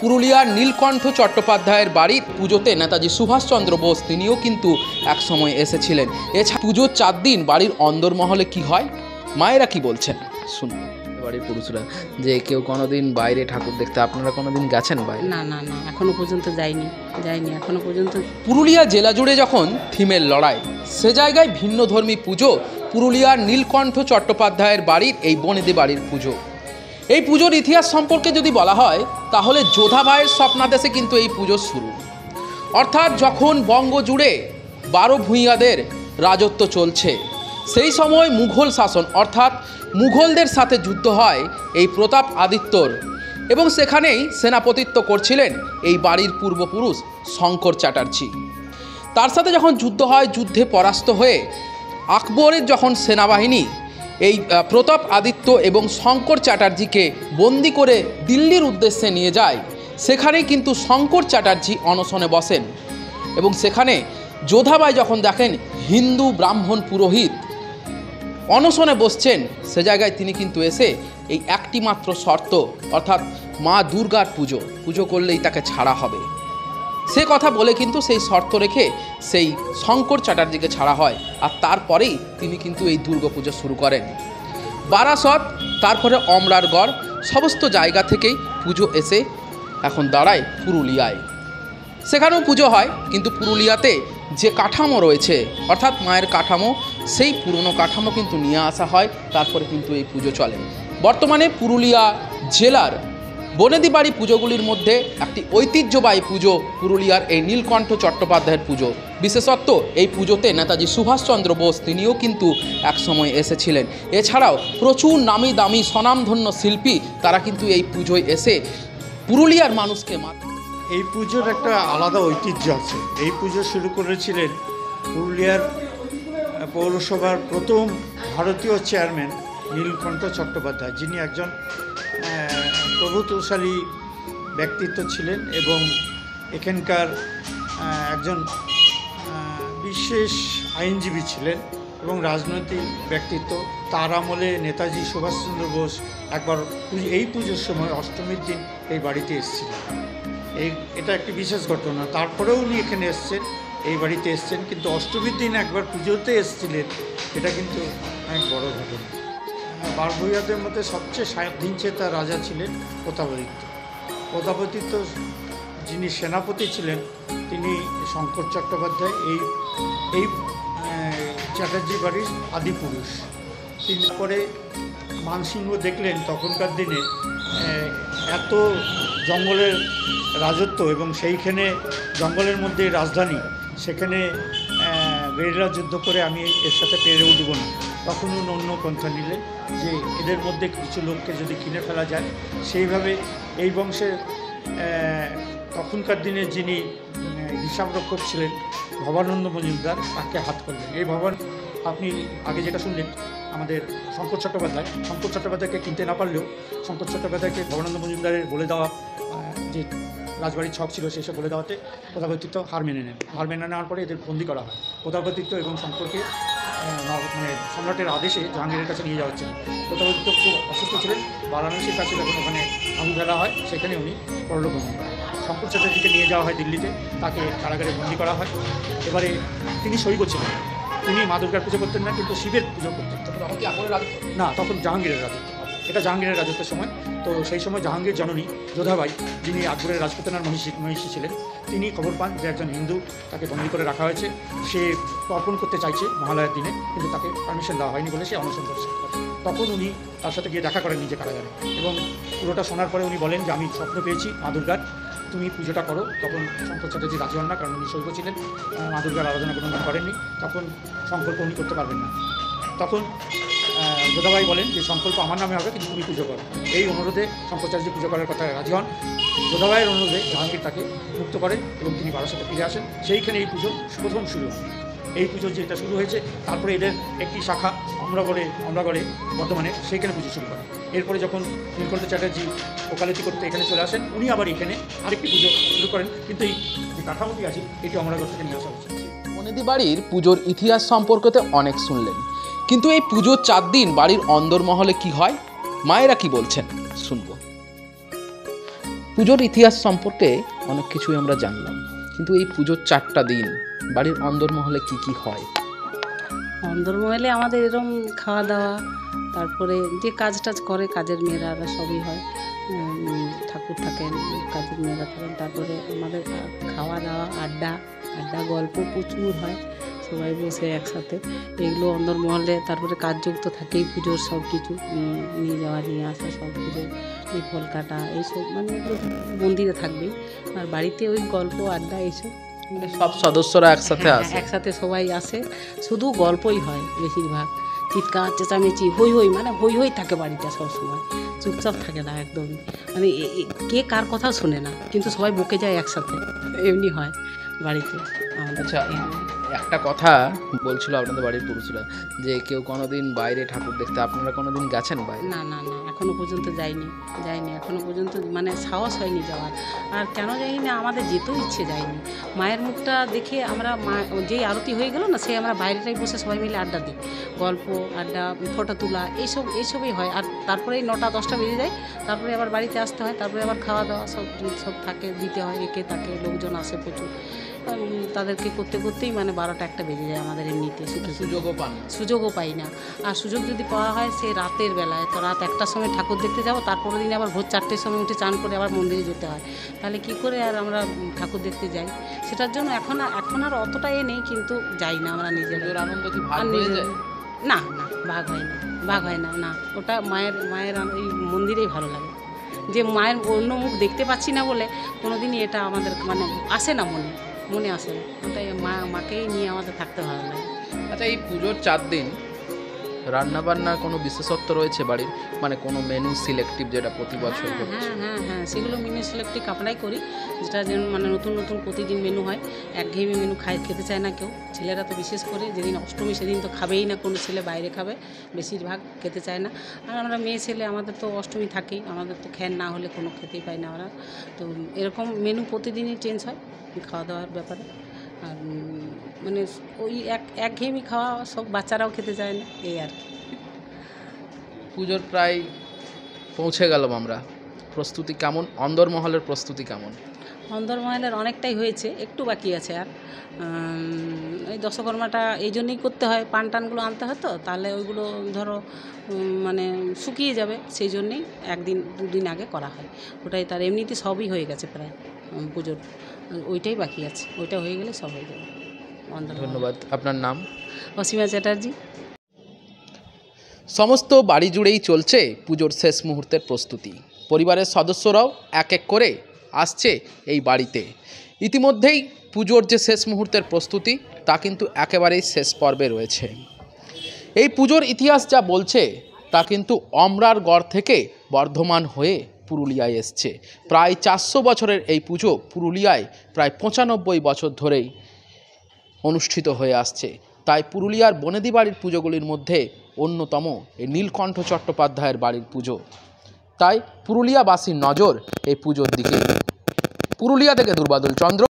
পুরুলিয়ার নীলকণ্ঠ চট্টোপাধ্যায়ের বাড়ির পুজোতে নেতাজি সুভাষচন্দ্র বোস তিনিও কিন্তু এক সময় এসেছিলেন। এছাড়া পুজোর 4 দিন বাড়ির অন্দরমহলে কি হয়, মায়েরা কি বলছেন শুনুন। বাড়ির পুরুষরা যে কেউ কোনোদিন বাইরে ঠাকুর দেখতে, আপনারা কোনোদিন গেছেন বাইরে? না না না, এখনো পর্যন্ত যাইনি এখনো পর্যন্ত। পুরুলিয়া জেলা জুড়ে যখন থিমের লড়াই, সে জায়গায় ভিন্নধর্মী পুজো পুরুলিয়ার নীলকণ্ঠ চট্টোপাধ্যায়ের বাড়ির এই বনেদি বাড়ির পুজো। এই পুজোর ইতিহাস সম্পর্কে যদি বলা হয় তাহলে যোধাবাইয়ের স্বপ্নাদেশে কিন্তু এই পুজোর শুরু। অর্থাৎ যখন বঙ্গ জুড়ে 12 ভূঁইয়াদের রাজত্ব চলছে, সেই সময় মুঘল শাসন অর্থাৎ মুঘলদের সাথে যুদ্ধ হয় এই প্রতাপ আদিত্যর, এবং সেখানেই সেনাপতিত্ব করছিলেন এই বাড়ির পূর্বপুরুষ শঙ্কর চ্যাটার্জি। তার সাথে যখন যুদ্ধ হয়, যুদ্ধে পরাস্ত হয়ে আকবরের যখন সেনাবাহিনী এই প্রতাপ আদিত্য এবং শঙ্কর চ্যাটার্জিকে বন্দি করে দিল্লির উদ্দেশ্যে নিয়ে যায়, সেখানেই কিন্তু শঙ্কর চ্যাটার্জি অনশনে বসেন। এবং সেখানে যোধাবাই যখন দেখেন হিন্দু ব্রাহ্মণ পুরোহিত অনশনে বসছেন, সে জায়গায় তিনি কিন্তু এসে এই একটি মাত্র শর্ত অর্থাৎ মা দুর্গার পুজো করলেই তাকে ছাড়া হবে, সে কথা বলে কিন্তু সেই শর্ত রেখে সেই শঙ্কর চ্যাটার্জিকে ছাড়া হয়। আর তারপরেই তিনি কিন্তু এই দুর্গাপুজো শুরু করেন। বারাসত, তারপরে অমরারগড়, সমস্ত জায়গা থেকেই পুজো এসে এখন দাঁড়ায় পুরুলিয়ায়। সেখানেও পুজো হয়, কিন্তু পুরুলিয়াতে যে কাঠামো রয়েছে অর্থাৎ মায়ের কাঠামো, সেই পুরনো কাঠামো কিন্তু নিয়ে আসা হয়, তারপরে কিন্তু এই পুজো চলে। বর্তমানে পুরুলিয়া জেলার বনেদি বাড়ি পুজোগুলির মধ্যে একটি ঐতিহ্যবাহী পুজো পুরুলিয়ার এই নীলকণ্ঠ চট্টোপাধ্যায়ের পুজো। বিশেষত এই পুজোতে নেতাজি সুভাষচন্দ্র বোস তিনিও কিন্তু এক সময় এসেছিলেন। এছাড়াও প্রচুর নামি দামি স্বনামধন্য শিল্পী তারা কিন্তু এই পুজোয় এসে পুরুলিয়ার মানুষকে এই পুজোর একটা আলাদা ঐতিহ্য আছে। এই পুজো শুরু করেছিলেন পুরুলিয়ার পৌরসভার প্রথম ভারতীয় চেয়ারম্যান নীলকণ্ঠ চট্টোপাধ্যায়, যিনি একজন প্রভুত্বশালী ব্যক্তিত্ব ছিলেন এবং এখানকার একজন বিশেষ আইনজীবী ছিলেন এবং রাজনৈতিক ব্যক্তিত্ব। তার আমলে নেতাজি সুভাষচন্দ্র বোস একবার এই পুজোর সময় অষ্টমীর দিন এই বাড়িতে এসেছিলেন। এটা একটি বিশেষ ঘটনা। তারপরেও উনি এখানে এসছেন, এই বাড়িতে এসছেন, কিন্তু অষ্টমীর দিন একবার পুজোতে এসেছিলেন, এটা কিন্তু অনেক বড় ঘটনা। 12 ভূঁইয়াদের মধ্যে সবচেয়ে স্বাধীনচেতা রাজা ছিলেন প্রতাপাদিত্য। প্রতাপাদিত্য যিনি সেনাপতি ছিলেন তিনি শঙ্কর চট্টোপাধ্যায়, এই চ্যাটার্জি বাড়ির আদি পুরুষ। তিনি পরে মানসিংহ দেখলেন তখনকার দিনে এত জঙ্গলের রাজত্ব এবং সেইখানে জঙ্গলের মধ্যে রাজধানী, সেখানে গেরিলা যুদ্ধ করে আমি এর সাথে পেরে উঠব না। তখন অন্য পন্থা নিলেন যে এদের মধ্যে কিছু লোককে যদি কিনে ফেলা যায়। সেইভাবে এই বংশের তখনকার দিনে যিনি হিসাবরক্ষক ছিলেন ভবানন্দ মজুমদার, তাকে হাত করলেন। এই ভবান, আপনি আগে যেটা শুনলেন আমাদের শঙ্কর চট্টোপাধ্যায়কে কিনতে না পারলেও শঙ্কর চট্টোপাধ্যায়কে ভবানন্দ মজুমদারের বলে দেওয়া যে রাজবাড়ির ছক ছিল সেসব বলে দেওয়াতে প্রতাপাদিত্য হার মেনে নেন। হার মেনে নেওয়ার পরে এদের বন্দি করা হয়। প্রতাপাদিত্য এবং শঙ্করকে সম্রাটের আদেশে জাহাঙ্গীরের কাছে নিয়ে যাওয়া হচ্ছে। প্রতাপাদিত্য খুব অসুস্থ ছিলেন, বারাণসীর কাছে যখন ওখানে আগুন ফেলা হয় সেখানে উনি পরলোক গমন করেন। শঙ্কর চ্যাটার্জিকে নিয়ে যাওয়া হয় দিল্লিতে, তাকে কারাগারে বন্দি করা হয়। এবারে তিনি সৈব ছিলেন, তিনি মা দুর্গার পুজো করতেন না, কিন্তু শিবের পুজো করতেন। তখন কি আকবরের রাজত্ব? না, তখন জাহাঙ্গীরের রাজত্ব। এটা জাহাঙ্গীরের রাজত্বের সময়। তো সেই সময় জাহাঙ্গীর জননী যোধাবাই, যিনি আকবরের রাজপুতানার মহিষী ছিলেন, তিনি খবর পান যে একজন হিন্দু তাকে বন্দী করে রাখা হয়েছে, সে তর্পণ করতে চাইছে মহালয়ার দিনে, কিন্তু তাকে পারমিশন দেওয়া হয়নি বলে সে অনশন করছে। তখন উনি তার সাথে গিয়ে দেখা করেন নিজে কারাগারে, এবং পুরোটা শোনার পরে উনি বলেন যে আমি স্বপ্ন পেয়েছি মা দুর্গার, তুমি পুজোটা করো। তখন শঙ্কর চ্যাটার্জি রাজি হন না, কারণ উনি শৈব ছিলেন, মা দুর্গার আরাধনা কোনোদিন করেননি। তখন সংকল্প উনি করতে পারবেন না। তখন যোধাবাই বলেন যে সংকল্প আমার নামে হবে, কিন্তু তুমি পুজো করো। এই অনুরোধে শঙ্কর চ্যাটার্জি পুজো করার কথা রাজি হন। যোধাবাইয়ের অনুরোধে জাহাঙ্গীর তাকে মুক্ত করেন এবং তিনি বারাসতে ফিরে আসেন। সেইখানে এই পুজো প্রথম শুরু হয়। এই পুজো যেটা শুরু হয়েছে, তারপরে এদের একটি শাখা অমরাগড়ে বর্তমানে সেইখানে পুজো শুরু করে। এরপরে যখন নীলকণ্ঠ চ্যাটার্জি ওকালতি করতে এখানে চলে আসেন, উনি আবার এখানে আরেকটি পুজো শুরু করেন, কিন্তু এই যে কাঠামোটি আছে এটি অমরাগড় থেকে নিয়ে আসা হচ্ছে। বনেদি বাড়ির পুজোর ইতিহাস সম্পর্কে অনেক শুনলেন, কিন্তু এই পুজোর 4 দিন বাড়ির অন্দরমহলে কি হয়, মায়েরা কি বলছেন শুনবো। পুজোর ইতিহাস সম্পর্কে অনেক কিছুই আমরা জানলাম, কিন্তু এই পুজোর 4টা দিন বাড়ির অন্দরমহলে কি কি হয়? অন্দরমহলে আমাদের এরকম খাওয়া দাওয়া, তারপরে যে কাজ টাজ করে কাজের মেয়েরা সবই হয়। ঠাকুর থাকেন, কাজের মেয়েরা থাকেন, তারপরে আমাদের খাওয়া দাওয়া, আড্ডা গল্প প্রচুর হয়, সবাই বসে একসাথে। এগুলো অন্দরমহলে। তারপরে কাজযোগ তো থাকেই, পুজোর সব কিছু নিয়ে যাওয়া নিয়ে আসা, সব পুজোর এই ফল কাটা এইসব, মানে এগুলো মন্দিরে থাকবেই। আর বাড়িতে ওই গল্প আড্ডা এইসব, মানে সব সদস্যরা একসাথে আসে। একসাথে সবাই আসে, শুধু গল্পই হয় বেশিরভাগ। চিৎকার চেঁচামেচি হই হই, মানে হই হই থাকে বাড়িটা সবসময়, চুপচাপ থাকে না একদমই। মানে কে কার কথা শোনে না, কিন্তু সবাই বকে যায় একসাথে, এমনি হয় বাড়িতে আমাদের। আচ্ছা, একটা কথা বলছিল আপনাদের বাড়ির পুরুষরা যে কেউ কোনোদিন বাইরে ঠাকুর দেখতে, আপনারা কোনোদিন গেছেন বাইরে? না না না, এখনো পর্যন্ত যাইনি এখনো পর্যন্ত, মানে সাহস হয়নি যাওয়ার। আর কেন জানি না, আমাদের যেতেও ইচ্ছে যায়নি। মায়ের মুখটা দেখে আমরা, যেই আরতি হয়ে গেল না, সেই আমরা বাইরেটাই বসে সবাই মিলে আড্ডা দিই, গল্প আড্ডা, ফটো তোলা, এইসবই হয়। আর তারপরে 9টা-10টা বেজে যায়, তারপরে আবার বাড়িতে আসতে হয়, তারপরে আবার খাওয়া দাওয়া সব থাকে, দিতে হয়, একে তাকে, লোকজন আসে প্রচুর, তাদেরকে করতে করতেই মানে 12টা-1টা বেজে যায় আমাদের এমনিতে। সুযোগও পাই না। আর সুযোগ যদি পাওয়া হয় সে রাতের বেলায়, তো রাত 1টার সময় ঠাকুর দেখতে যাবো, তারপরের দিন আবার ভোর 4টের সময় উঠে চান করে আবার মন্দিরে যেতে হয়, তাহলে কি করে আর আমরা ঠাকুর দেখতে যাই? সেটার জন্য এখন আর অতটা নেই, কিন্তু যাই না আমরা নিজেদের। আনন্দ কি ভাগ হয়ে যায়? না না, ভাগ হয় না না, ওটা মায়ের এই মন্দিরেই ভালো লাগে। যে মায়ের অন্য মুখ দেখতে পাচ্ছি না বলে কোনোদিনই এটা আমাদের মানে আসে না, মনে আসে না, ওটাই মাকেই নিয়ে আমাদের থাকতে ভালো লাগে। আচ্ছা, এই পুজোর 4 দিন রান্নাবান্নার কোনো বিশেষত্ব রয়েছে বাড়ির, মানে কোনো মেনু সিলেক্টিভ যেটা প্রতি বছর হচ্ছে? হ্যাঁ, সেগুলো মেনু সিলেক্টিভ আমরাই করি, যেটা যেন মানে নতুন প্রতিদিন মেনু হয়। একঘেয়েমি মেনু খেতে চায় না কেউ, ছেলেরা তো বিশেষ করে, যেদিন অষ্টমী সেদিন তো খাবেই না, কোনো ছেলে বাইরে খাবে, বেশিরভাগ খেতে চায় না। আর আমরা মেয়ে ছেলে, আমাদের তো অষ্টমী থাকেই, আমাদের তো খ্যান না হলে কোনো খেতেই পাই না আমরা। তো এরকম মেনু প্রতিদিনই চেঞ্জ হয় খাওয়া দাওয়ার ব্যাপারে। আর মানে ওই একঘেয়েমি খাওয়া, সব বাচ্চারাও খেতে চায় না, এই আর কি। পুজোর প্রায় পৌঁছে গেলাম আমরা, প্রস্তুতি কেমন? অন্দরমহলের প্রস্তুতি কেমন? অন্দরমহলের অনেকটাই হয়েছে, একটু বাকি আছে। আর এই দশকর্মাটা এই জন্যই করতে হয়, পান টানগুলো আনতে হয় তো, তাহলে ওইগুলো ধরো মানে শুকিয়ে যাবে, সেই জন্যেই 1-2 দিন আগে করা হয় ওটাই। তার এমনিতে সবই হয়ে গেছে প্রায় পুজোর, ওইটাই বাকি আছে, ওইটা হয়ে গেলে সব হয়ে যাবে। ধন্যবাদ। আপনার নাম? অসীমা চ্যাটার্জি। সমস্ত বাড়ি জুড়েই চলছে পুজোর শেষ মুহূর্তের প্রস্তুতি। পরিবারের সদস্যরাও এক এক করে আসছে এই বাড়িতে। ইতিমধ্যেই পুজোর যে শেষ মুহূর্তের প্রস্তুতি, তা কিন্তু একেবারেই শেষ পর্বে রয়েছে। এই পুজোর ইতিহাস যা বলছে, তা কিন্তু অমরার গড় থেকে বর্ধমান হয়ে পুরুলিয়ায় এসছে। প্রায় 400 বছরের এই পুজো পুরুলিয়ায় প্রায় 95 বছর ধরেই অনুষ্ঠিত হয়ে আসছে। তাই পুরুলিয়ার বনেদি বাড়ির পুজোগুলির মধ্যে অন্যতম এই নীলকণ্ঠ চট্টোপাধ্যায়ের বাড়ির পুজো। তাই পুরুলিয়াবাসীর নজর এই পুজোর দিকে। পুরুলিয়া থেকে দুর্বাদল চন্দ্র।